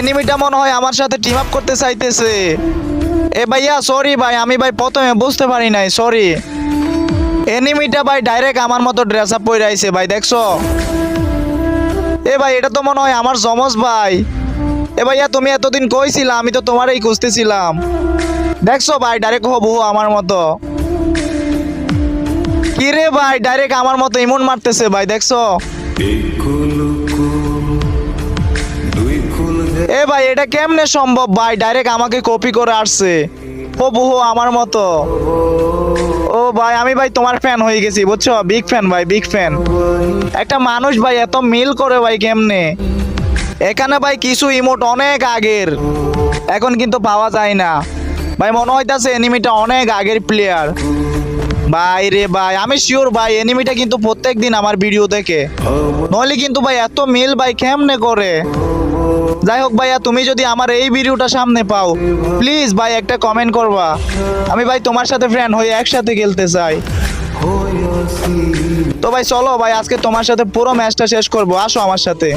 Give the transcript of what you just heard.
এনিমিটা মনে হয় আমার সাথে টিম আপ করতে চাইতেছে। এ ভাইয়া সরি ভাই, আমি ভাই প্রথমে বুঝতে পারি নাই, সরি। এনিমিটা ভাই ডাইরেক্ট আমার মতো ড্রেস আপ পরে আইছে ভাই, দেখছো? এ ভাই এটা তো মনে হয় আমার জমজ ভাই। এ ভাইয়া তুমি এতদিন কইছিলা, আমি তো তোমারই খুঁজতেছিলাম। দেখছো ভাই ডাইরেক্ট হবু আমার মতো। কি রে ভাই, ডাইরেক্ট আমার মতো ইমন মারতেছে ভাই, দেখছো? এ ভাই এটা কেমনে সম্ভব ভাই, ডাইরেক্ট আমাকে কপি করে আসছে হবু আমার মতো। ও ভাই আমি ভাই তোমার ফ্যান হয়ে গেছি বুঝছো, বিগ ফ্যান ভাই, বিগ ফ্যান। একটা মানুষ ভাই এত মিল করে ভাই কেমনে? এখানে ভাই কিছু ইমোট অনেক আগের, এখন কিন্তু পাওয়া যায় না ভাই। মনে হইতাছে এনিমিটা অনেক আগের প্লেয়ার ভাই রে ভাই। আমি শিওর ভাই এনিমিটা কিন্তু প্রত্যেকদিন আমার ভিডিও দেখে, নইলে কিন্তু ভাই এত মিল ভাই কেমনে করে? যাই হোক ভাইয়া, তুমি যদি আমার এই ভিডিওটা সামনে পাও প্লিজ ভাই একটা কমেন্ট করবা। আমি ভাই তোমার সাথে ফ্রেন্ড হয়ে একসাথে খেলতে চাই। তো ভাই চলো ভাই আজকে তোমার সাথে পুরো ম্যাচটা শেষ করবো, আসো আমার সাথে।